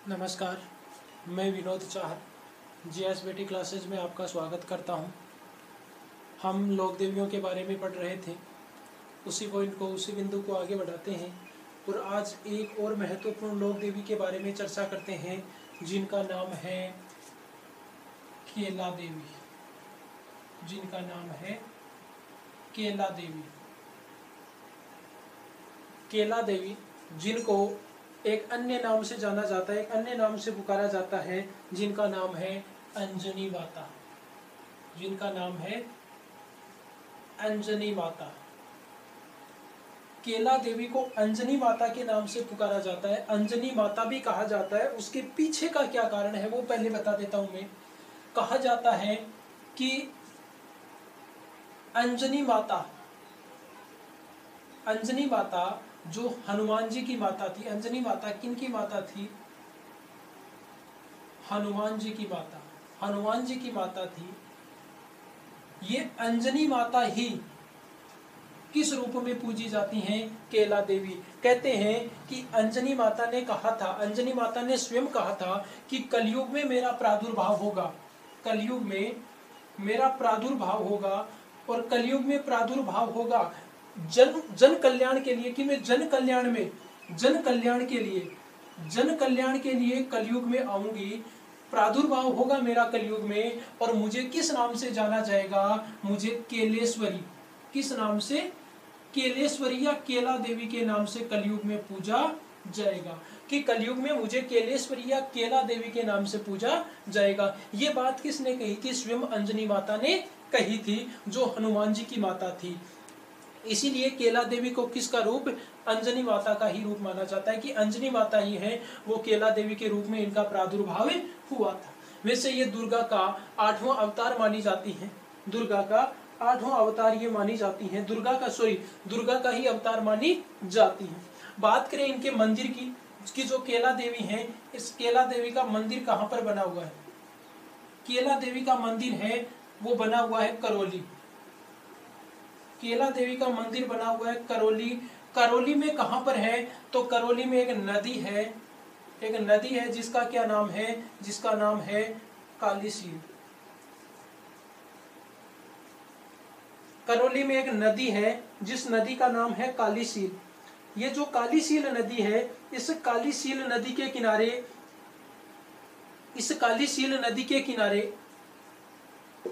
नमस्कार, मैं विनोद चाहर जीएस बेटी क्लासेज में आपका स्वागत करता हूं। हम लोक देवियों के बारे में पढ़ रहे थे, उसी बिंदु को आगे बढ़ाते हैं और आज एक और महत्वपूर्ण लोक देवी के बारे में चर्चा करते हैं जिनका नाम है केला देवी। जिनका नाम है केला देवी। केला देवी जिनको एक अन्य नाम से जाना जाता है, एक अन्य नाम से पुकारा जाता है, जिनका नाम है अंजनी माता। जिनका नाम है अंजनी माता। केला देवी को अंजनी माता के नाम से पुकारा जाता है, अंजनी माता भी कहा जाता है। उसके पीछे का क्या कारण है वो पहले बता देता हूं मैं। कहा जाता है कि अंजनी माता जो हनुमान जी की माता थी। अंजनी माता किनकी माता थी? हनुमान जी की माता। हनुमान जी की माता थी। ये अंजनी माता ही किस रूप में पूजी जाती हैं? केला देवी। कहते हैं कि अंजनी माता ने कहा था, अंजनी माता ने स्वयं कहा था कि कलयुग में मेरा प्रादुर्भाव होगा। कलयुग में मेरा प्रादुर्भाव होगा और कलयुग में प्रादुर्भाव होगा जन कल्याण के लिए, कि मैं जन कल्याण के लिए कलयुग में आऊंगी। प्रादुर्भाव होगा मेरा कलयुग में और मुझे किस नाम से जाना जाएगा? मुझे केलेश्वरी। किस नाम से? केलेश्वरी या केला देवी के नाम से कलयुग में पूजा जाएगा। कि कलयुग में मुझे केलेश्वरी या केला देवी के नाम से पूजा जाएगा। ये बात किसने कही थी? स्वयं अंजनी माता ने कही थी, जो हनुमान जी की माता थी। इसीलिए केला देवी को किसका रूप? अंजनी माता का ही रूप माना जाता है, कि अंजनी माता ही है वो केला देवी के रूप में इनका प्रादुर्भाव हुआ था। वैसे ये दुर्गा का 8वां अवतार मानी जाती है। दुर्गा का 8वां अवतार ये मानी जाती है। दुर्गा का ही अवतार मानी जाती है। बात करें इनके मंदिर की जो केला देवी है, इस केला देवी का मंदिर कहाँ पर बना हुआ है? केला देवी का मंदिर है वो बना हुआ है करौली। केला देवी का मंदिर बना हुआ है करौली। करौली में कहां पर है? तो करौली में एक नदी है जिसका क्या नाम है? जिसका नाम है कालीसील। करौली में एक नदी है जिस नदी का नाम है कालीसील। ये जो कालीसील नदी है, इस कालीसील नदी के किनारे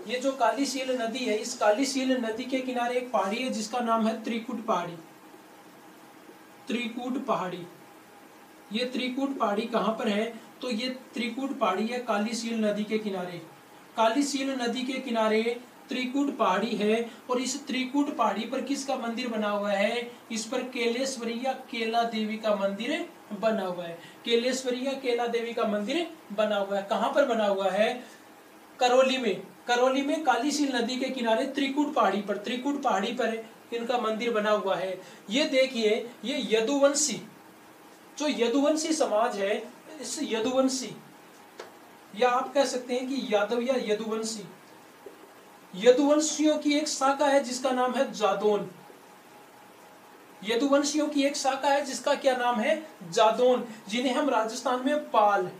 ये जो कालीसील नदी है, इस कालीसील नदी के किनारे एक पहाड़ी है जिसका नाम है त्रिकुट पहाड़ी। त्रिकुट पहाड़ी। ये त्रिकुट पहाड़ी कहां पर है? तो ये त्रिकुट पहाड़ी है कालीसील नदी के किनारे। कालीसील नदी के किनारे त्रिकुट पहाड़ी है और इस त्रिकुट पहाड़ी पर किसका मंदिर बना हुआ है? इस पर केलेश्वरी या केला देवी का मंदिर बना हुआ है। केलेश्वरी या केला देवी का मंदिर बना हुआ है। कहां पर बना हुआ है? करौली में। करौली में कालीसील नदी के किनारे त्रिकुट पहाड़ी पर इनका मंदिर बना हुआ है। ये देखिए, ये यदुवंशी समाज है। इस यदुवंशी, या आप कह सकते हैं कि यादव या यदुवंशियों की एक शाखा है जिसका नाम है जादौन। यदुवंशियों की एक शाखा है जिसका क्या नाम है? जादौन, जिन्हें हम राजस्थान में पाल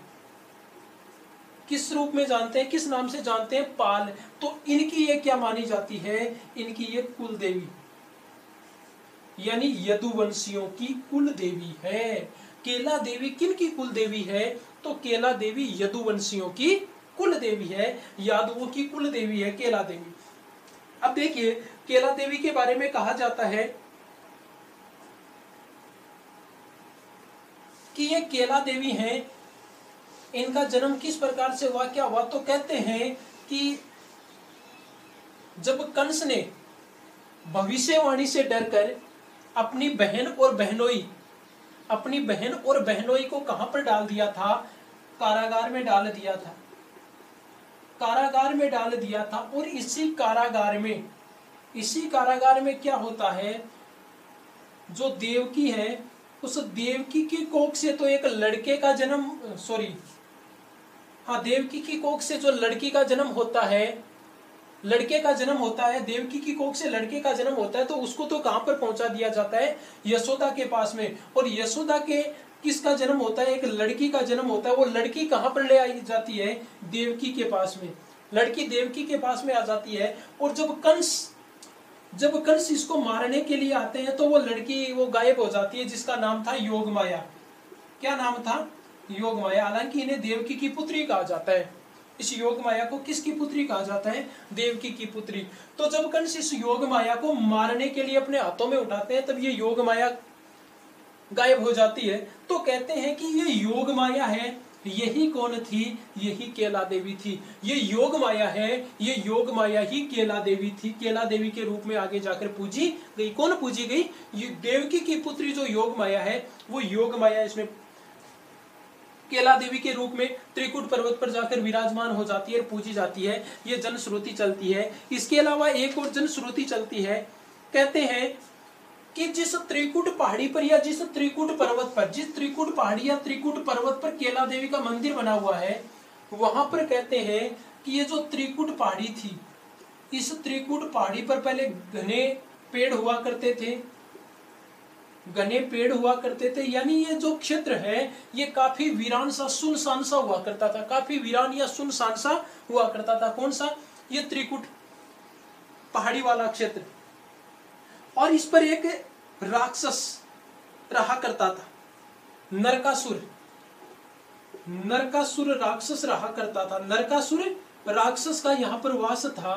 किस रूप में जानते हैं? किस नाम से जानते हैं? पाल। तो इनकी ये क्या मानी जाती है? इनकी ये कुल देवी, यानी यदुवंशियों की कुल देवी है। केला देवी किनकी कुल देवी है? तो केला देवी यदुवंशियों की कुल देवी है, यादवों की कुल देवी है केला देवी। अब देखिए, केला देवी के बारे में कहा जाता है कि ये केला देवी हैं। इनका जन्म किस प्रकार से हुआ, क्या हुआ? तो कहते हैं कि जब कंस ने भविष्यवाणी से डरकर अपनी बहन और बहनोई को कहां पर डाल दिया था? कारागार में डाल दिया था। कारागार में डाल दिया था। और इसी कारागार में क्या होता है? जो देवकी है, उस देवकी की कोख से तो एक लड़के का जन्म, देवकी की कोख से जो लड़की का जन्म होता है, लड़के का जन्म होता है, देवकी की कोख से लड़के का जन्म होता है, तो उसको तो कहां पर पहुंचा दिया जाता है? यशोदा के पास में। और यशोदा के किसका जन्म होता है, एक लड़की का जन्म होता है। वो लड़की कहाँ पर ले आई जाती है, देवकी के पास में। लड़की देवकी के पास में आ जाती है, और जब कंस इसको मारने के लिए आते हैं तो वो लड़की वो गायब हो जाती है, जिसका नाम था योगमाया। क्या नाम था, योगमाया। हालांकि इन्हें देवकी की पुत्री कहा जाता है। इस योगमाया को किसकी पुत्री कहा जाता है, देवकी की पुत्री। तो जब कंस इस योगमाया को मारने के लिए अपने हाथों में उठाते हैं, तब ये योगमाया गायब हो जाती है। तो कहते हैं कि ये योगमाया है, यही कौन थी, यही केला देवी थी। ये योगमाया है, ये योगमाया ही केला देवी थी। केला देवी के रूप में आगे जाकर पूजी गई। कौन पूजी गई, ये देवकी की पुत्री जो योगमाया है, वो योगमाया इसमें केला देवी के रूप में त्रिकुट पर्वत पर जाकर विराजमान हो जाती है और पूजी जाती है। ये जनश्रुति चलती है। इसके अलावा एक और जनश्रुति चलती है। कहते हैं कि जिस त्रिकुट पहाड़ी पर या जिस त्रिकुट पर्वत पर, जिस त्रिकुट पहाड़ी या त्रिकुट पर्वत पर केला देवी का मंदिर बना हुआ है, वहां पर कहते हैं कि ये जो त्रिकुट पहाड़ी थी, इस त्रिकुट पहाड़ी पर पहले घने पेड़ हुआ करते थे, घने पेड़ हुआ करते थे। यानी ये जो क्षेत्र है ये काफी वीरान सा, सुनसान सा हुआ करता था। काफी वीरान या सुनसान सा हुआ करता था। कौन सा, ये त्रिकुट पहाड़ी वाला क्षेत्र। और इस पर एक राक्षस रहा करता था, नरकासुर। नरकासुर राक्षस रहा करता था। नरकासुर राक्षस का यहाँ पर वास था।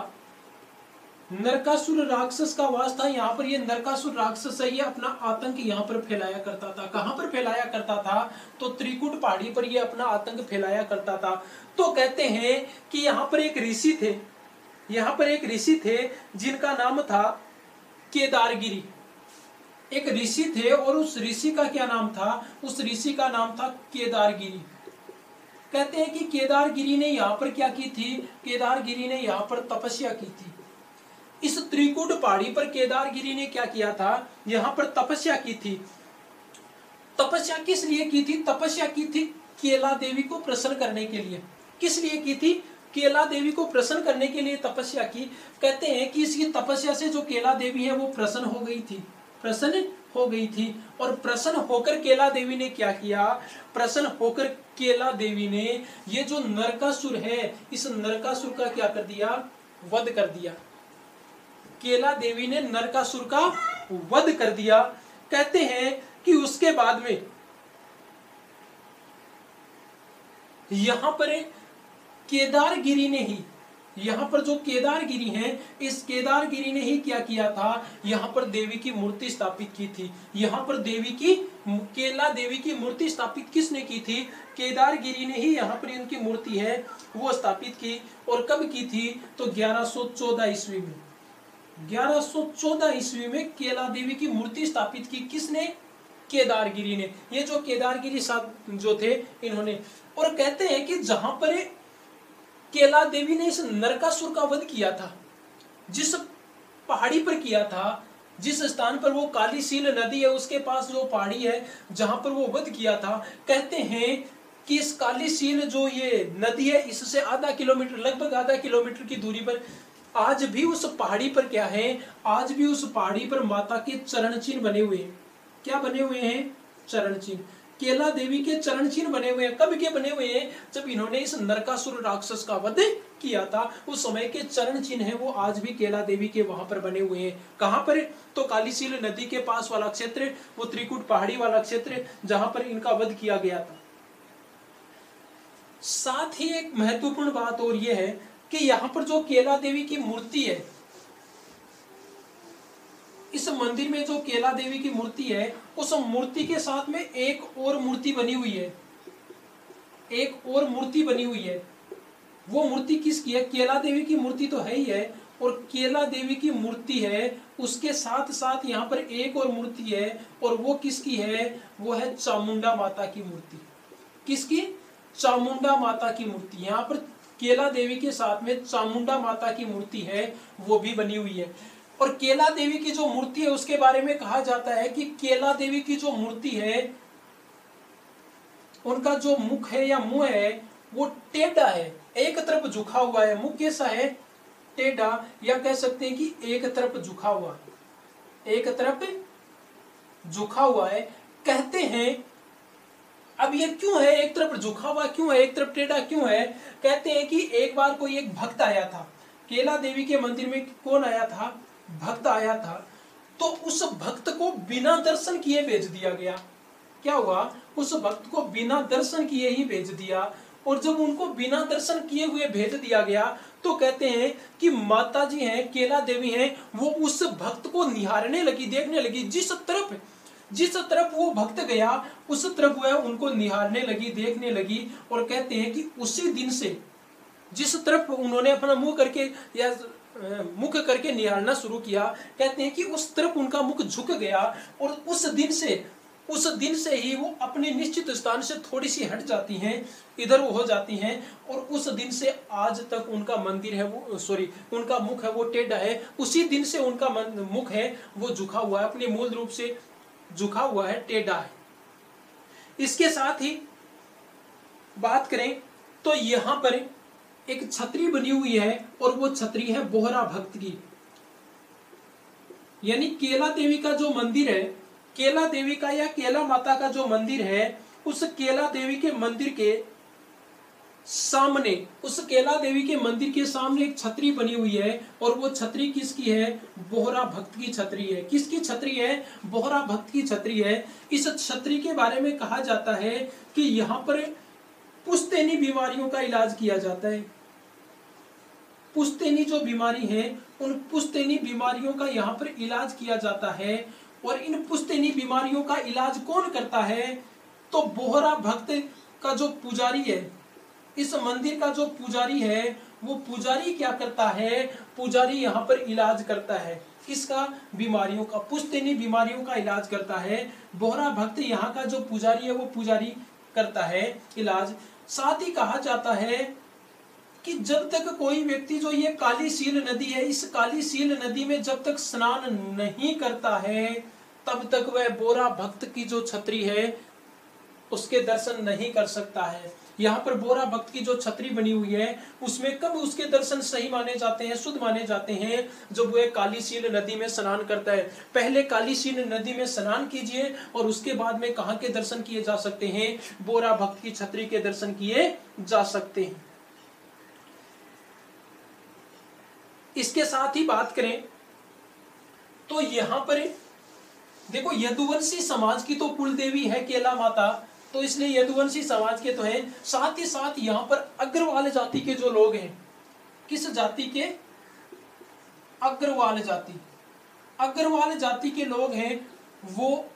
नरकासुर राक्षस का वास था यहाँ पर। ये नरकासुर राक्षस है, ये अपना आतंक यहाँ पर फैलाया करता था। कहाँ पर फैलाया करता था, तो त्रिकुट पहाड़ी पर ये अपना आतंक फैलाया करता था। तो कहते हैं कि यहाँ पर एक ऋषि थे, यहाँ पर एक ऋषि थे जिनका नाम था केदारगिरी। एक ऋषि थे और उस ऋषि का क्या नाम था, उस ऋषि का नाम था केदारगिरी। कहते हैं कि केदारगिरी ने यहाँ पर क्या की थी, केदारगिरी ने यहाँ पर तपस्या की थी। इस त्रिकुट पहाड़ी पर केदारगिरी ने क्या किया था, यहाँ पर तपस्या की थी। तपस्या किस लिए की थी, तपस्या की थी केला देवी को प्रसन्न करने के लिए। किस लिए की थी, केला देवी को प्रसन्न करने के लिए तपस्या की। कहते हैं कि इसकी तपस्या से जो केला देवी है वो प्रसन्न हो गई थी, प्रसन्न हो गई थी। और प्रसन्न होकर केला देवी ने क्या किया, प्रसन्न होकर केला देवी ने ये जो नरकासुर है, इस नरकासुर का क्या कर दिया, वध कर दिया। केला देवी ने नरकासुर का वध कर दिया। कहते हैं कि उसके बाद में यहां पर केदारगिरी ने ही, यहाँ पर जो केदारगिरी है, इस केदारगिरी ने ही क्या किया था, यहाँ पर देवी की मूर्ति स्थापित की थी। यहाँ पर देवी की, केला देवी की मूर्ति स्थापित किसने की थी, केदारगिरी ने ही यहाँ पर इनकी मूर्ति है वो स्थापित की। और कब की थी, तो 1114 ईस्वी में। 1114 ईस्वी में केला देवी की मूर्ति स्थापित की। किसने, केदारगिरी ने। ये जो केदारगिरी साहब जो थे इन्होंने। और कहते हैं कि जहां पर केला देवी ने इस नरकासुर का वध किया था, जिस पहाड़ी पर किया था, जिस स्थान पर वो कालीसील नदी है उसके पास जो पहाड़ी है जहां पर वो वध किया था, कहते हैं कि इस कालीसील जो ये नदी है इससे आधा किलोमीटर, लगभग आधा किलोमीटर की दूरी पर आज भी उस पहाड़ी पर क्या है, आज भी उस पहाड़ी पर माता के चरण चिन्ह बने हुए हैं। क्या बने हुए हैं, चरण चिन्ह। केला देवी के चरण चिन्ह बने हुए हैं। कब के बने हुए हैं, जब इन्होंने इस नरकासुर राक्षस का वध किया था, उस समय के चरण चिन्ह है वो आज भी केला देवी के वहां पर बने हुए हैं। कहां पर, तो कालीसील नदी के पास वाला क्षेत्र, वो त्रिकुट पहाड़ी वाला क्षेत्र जहां पर इनका वध किया गया था। साथ ही एक महत्वपूर्ण बात और यह है कि यहाँ पर जो केला देवी की मूर्ति है, इस मंदिर में जो केला देवी की मूर्ति है, उस मूर्ति के साथ में एक और मूर्ति बनी हुई है, एक और मूर्ति बनी हुई है। वो मूर्ति किसकी है, केला देवी की मूर्ति तो है ही है, और केला देवी की मूर्ति है उसके साथ साथ यहाँ पर एक और मूर्ति है, और वो किसकी है, वो है चामुंडा माता की मूर्ति। किसकी, चामुंडा माता की मूर्ति। यहाँ पर केला देवी के साथ में चामुंडा माता की मूर्ति है वो भी बनी हुई है। और केला देवी की जो मूर्ति है उसके बारे में कहा जाता है कि केला देवी की जो मूर्ति है उनका जो मुख है या मुंह है वो टेढ़ा है, एक तरफ झुका हुआ है। मुख कैसा है, टेढ़ा, या कह सकते हैं कि एक तरफ झुका हुआ, एक तरफ झुका हुआ है। कहते हैं अब ये क्यों है, एक तरफ झुका हुआ क्यों है, एक तरफ टेढ़ा क्यों है? कहते हैं कि एक बार कोई एक भक्त आया था केला देवी के मंदिर में। कौन आया था? भक्त आया था। तो उस भक्त को बिना दर्शन किए भेज दिया गया। क्या हुआ? उस भक्त को बिना दर्शन किए ही भेज दिया। और जब उनको बिना दर्शन किए हुए भेज दिया गया तो कहते हैं कि माता जी हैं, केला देवी हैं, वो उस भक्त को निहारने लगी, देखने लगी। जिस तरफ वो भक्त गया उस तरफ वह उनको निहारने लगी, देखने लगी। और कहते हैं कि उसी दिन से जिस तरफ उन्होंने अपना मुख करके निहारना शुरू किया, कहते हैं कि उस तरफ उनका मुख झुक गया। और उस दिन से ही वो अपने निश्चित स्थान से थोड़ी सी हट जाती हैं, इधर हो जाती हैं। और उस दिन से आज तक उनका मंदिर है उनका मुख है वो टेढ़ा है। उसी दिन से उनका मुख है वो झुका हुआ है, अपने मूल रूप से झुका हुआ है, टेढ़ा है। इसके साथ ही बात करें तो यहां पर एक छतरी बनी हुई है और वो छतरी है बोहरा भक्त की। यानी केला देवी का जो मंदिर है, केला देवी का या केला माता का जो मंदिर है, उस केला देवी के मंदिर के सामने, उस केला देवी के मंदिर के सामने एक छतरी बनी हुई है। और वो छतरी किसकी है? बोहरा भक्त की छतरी है। किसकी छतरी है? बोहरा भक्त की छतरी है। इस छतरी के बारे में कहा जाता है कि यहाँ पर पुश्तैनी बीमारियों का इलाज किया जाता है। पुश्तैनी जो बीमारी है, उन पुश्तैनी बीमारियों का यहाँ पर इलाज किया जाता है। और इन पुश्तैनी बीमारियों का इलाज कौन करता है? तो बोहरा भक्त का जो पुजारी है, इस मंदिर का जो पुजारी है, वो पुजारी क्या करता है? पुजारी यहाँ पर इलाज करता है। किसका? बीमारियों का, पुश्तैनी बीमारियों का इलाज करता है। बोहरा भक्त यहाँ का जो पुजारी है वो पुजारी करता है इलाज। साथ ही कहा जाता है कि जब तक कोई व्यक्ति जो ये काली सील नदी है, इस काली सील नदी में जब तक स्नान नहीं करता है तब तक वह बोहरा भक्त की जो छतरी है उसके दर्शन नहीं कर सकता है। यहाँ पर बोहरा भक्त की जो छतरी बनी हुई है उसमें कब उसके दर्शन सही माने जाते हैं, शुद्ध माने जाते हैं? जब वह काली सील नदी में स्नान करता है। पहले काली सील नदी में स्नान कीजिए और उसके बाद में कहाँ के दर्शन किए जा सकते हैं? बोहरा भक्त की छतरी के दर्शन किए जा सकते हैं। इसके साथ ही बात करें तो यहाँ पर देखो, यदुवंशी समाज की तो कुल देवी है केला माता, तो इसलिए यदुवंशी समाज के तो हैं। साथ ही साथ यहाँ पर अग्रवाल जाति के जो लोग हैं, किस जाति के? अग्रवाल जाति। अग्रवाल जाति के लोग हैं वो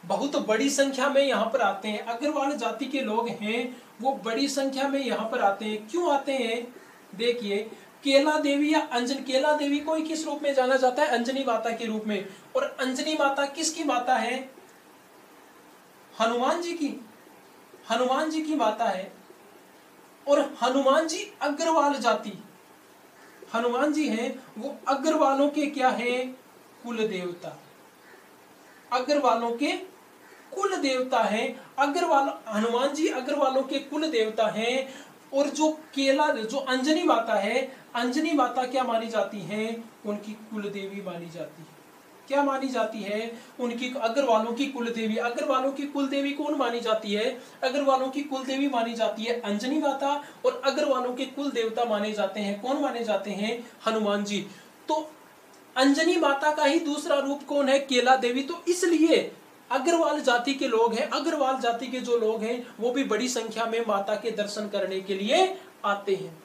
बहुत बड़ी संख्या में यहाँ पर आते हैं। अग्रवाल जाति के लोग हैं वो बड़ी संख्या में यहाँ पर आते हैं। क्यों आते हैं? देखिए, केला देवी या केला देवी को ही किस रूप में जाना जाता है? अंजनी माता के रूप में। और अंजनी माता किसकी माता है? हनुमान जी की। हनुमान जी की माता है। और हनुमान जी अग्रवाल जाति, हनुमान जी हैं वो अग्रवालों के क्या है? कुल देवता। अग्रवालों के कुल देवता हैं। हनुमान जी अग्रवालों के कुल देवता हैं। और जो अंजनी माता है, अंजनी माता क्या मानी जाती है? उनकी कुल देवी मानी जाती है। क्या मानी जाती है? उनकी अग्रवालों की कुल देवी। अग्रवालों की कुल देवी कौन मानी जाती है? अग्रवालों की कुल देवी मानी जाती है अंजनी माता। और अग्रवालों के कुल देवता माने जाते हैं, कौन माने जाते हैं? हनुमान जी। तो अंजनी माता का ही दूसरा रूप कौन है? केला देवी। तो इसलिए अग्रवाल जाति के लोग हैं, अग्रवाल जाति के जो लोग हैं वो भी बड़ी संख्या में माता के दर्शन करने के लिए आते हैं।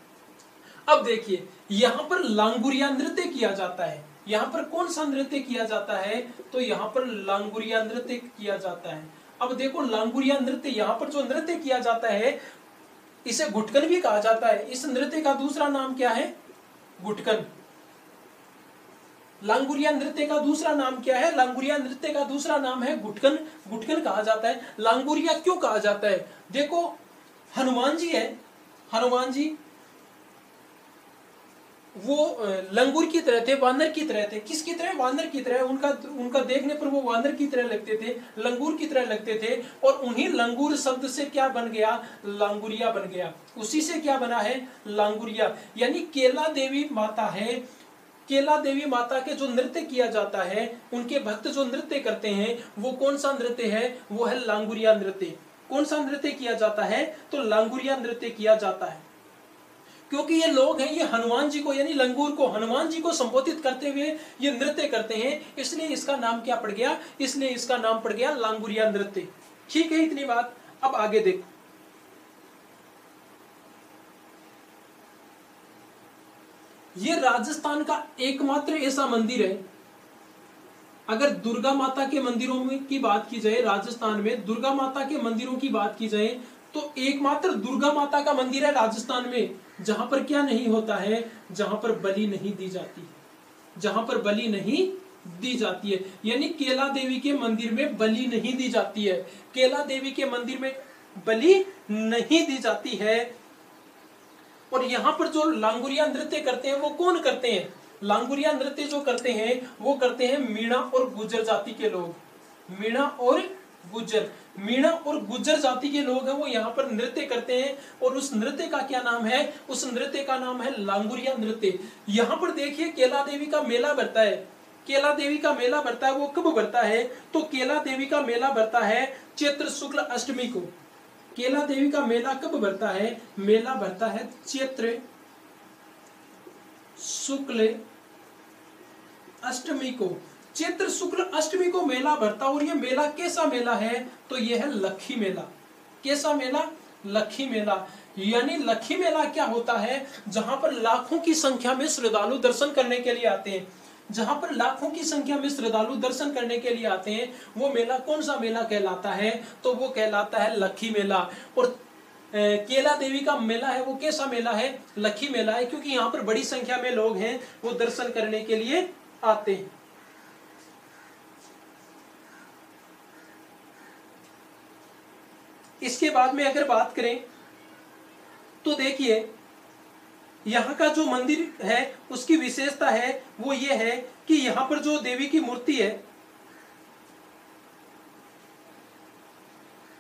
अब देखिए, यहाँ पर लांगुरिया नृत्य किया जाता है। यहाँ पर कौन सा नृत्य किया जाता है? तो यहाँ पर लांगुरिया नृत्य किया जाता है। अब देखो, लांगुरिया नृत्य, यहाँ पर जो नृत्य किया जाता है इसे गुटकन भी कहा जाता है। इस नृत्य का दूसरा नाम क्या है? गुटकन। लांगुरिया नृत्य का दूसरा नाम क्या है? लांगुरिया नृत्य का दूसरा नाम है गुटकन। गुटकन कहा जाता है। लांगुरिया क्यों कहा जाता है? देखो, हनुमान जी है, हनुमान जी वो लंगूर की तरह थे, वानर की तरह थे। किसकी तरह? वानर की तरह। उनका देखने पर वो वानर की तरह लगते थे, लंगूर की तरह लगते थे। और उन्हीं लंगूर शब्द से क्या बन गया? लांगुरिया बन गया। उसी से क्या बना है? लांगुरिया। यानी केला देवी माता है, केला देवी माता के जो नृत्य किया जाता है, उनके भक्त जो नृत्य करते हैं वो कौन सा नृत्य है? वो है लांगुरिया नृत्य। कौन सा नृत्य किया जाता है? तो लांगुरिया नृत्य किया जाता है। क्योंकि ये लोग हैं, ये हनुमान जी को यानी लंगूर को, हनुमान जी को संबोधित करते हुए ये नृत्य करते हैं, इसलिए इसका नाम क्या पड़ गया? इसलिए इसका नाम पड़ गया लांगुरिया नृत्य। ठीक है, इतनी बात। अब आगे देखो, ये राजस्थान का एकमात्र ऐसा मंदिर है, अगर दुर्गा माता के मंदिरों में की बात की जाए, राजस्थान में दुर्गा माता के मंदिरों की बात की जाए, तो एकमात्र दुर्गा माता का मंदिर है राजस्थान में जहां पर क्या नहीं होता है? जहां पर बलि नहीं दी जाती है, जहां पर बलि नहीं दी जाती है। यानी केला देवी के मंदिर में बलि नहीं दी जाती है, केला देवी के मंदिर में बलि नहीं दी जाती है। और यहाँ पर जो लांगुरिया नृत्य करते हैं वो कौन करते हैं? लांगुरिया नृत्य जो करते हैं वो करते हैं मीणा और गुज्जर जाति के लोग। मीणा और गुज्जर जाति के लोग हैं, वो यहाँ पर नृत्य करते हैं। और उस नृत्य का क्या नाम है? उस नृत्य का नाम है लांगुरिया नृत्य। यहाँ पर देखिए केला देवी का मेला भरता है, केला देवी का मेला भरता है। वो कब भरता है? तो केला देवी का मेला भरता है चैत्र शुक्ल अष्टमी को। केला देवी का मेला कब भरता है? मेला भरता है चैत्र शुक्ल अष्टमी को। चैत्र शुक्ल अष्टमी को मेला भरता। और ये मेला कैसा मेला है? तो ये है लक्खी मेला। कैसा मेला? लक्खी मेला। यानी लक्खी मेला क्या होता है? जहां पर लाखों की संख्या में श्रद्धालु दर्शन करने के लिए आते हैं, जहां पर लाखों की संख्या में श्रद्धालु दर्शन करने के लिए आते हैं, वो मेला कौन सा मेला कहलाता है? तो वो कहलाता है लक्खी मेला। और केला देवी का मेला है वो कैसा मेला है? लक्खी मेला है, क्योंकि यहाँ पर बड़ी संख्या में लोग हैं वो दर्शन करने के लिए आते हैं। इसके बाद में अगर बात करें तो देखिए यहाँ का जो मंदिर है उसकी विशेषता है वो ये है कि यहाँ पर जो देवी की मूर्ति है,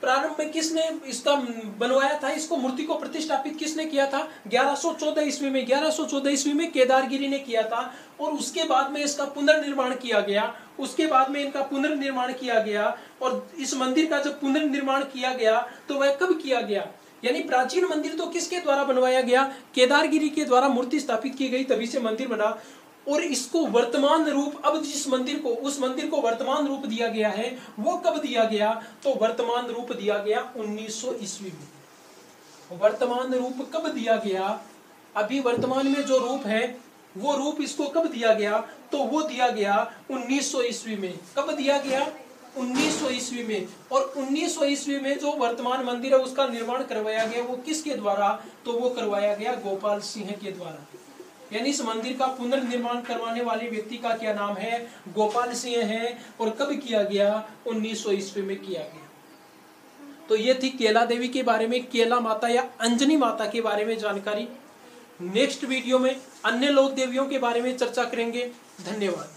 प्रारंभ में किसने इसका बनवाया था? इसको मूर्ति को प्रतिष्ठापित किसने किया था? 1114 ईस्वी में। 1114 ईस्वी में केदारगिरी ने किया था। और उसके बाद में इसका पुनर्निर्माण किया गया। उसके बाद में इनका पुनर्निर्माण किया गया। और इस मंदिर का जब पुनर्निर्माण किया गया तो वह कब किया गया? यानी प्राचीन मंदिर तो किसके द्वारा बनवाया गया? केदारगिरी के द्वारा मूर्ति स्थापित की गई, तभी से मंदिर बना। और इसको वर्तमान रूप, अब जिस मंदिर को, उस मंदिर को वर्तमान रूप दिया गया है, वो कब दिया गया? तो वर्तमान रूप दिया गया 1900 ईस्वी में। वर्तमान रूप कब दिया गया? अभी वर्तमान में जो रूप है वो रूप इसको कब दिया गया? तो वो दिया गया 1900 ईस्वी में। कब दिया गया? 1900 ईस्वी में। और 1900 ईस्वी में जो वर्तमान मंदिर है उसका निर्माण करवाया गया, वो किसके द्वारा? तो वो करवाया गया गोपाल सिंह के द्वारा। यानी इस मंदिर का पुनर्निर्माण करवाने वाले व्यक्ति का क्या नाम है? गोपाल सिंह है। और कब किया गया? 1900 ईस्वी में किया गया। तो ये थी केला देवी के बारे में, केला माता या अंजनी माता के बारे में जानकारी। नेक्स्ट वीडियो में अन्य लोक देवियों के बारे में चर्चा करेंगे। धन्यवाद।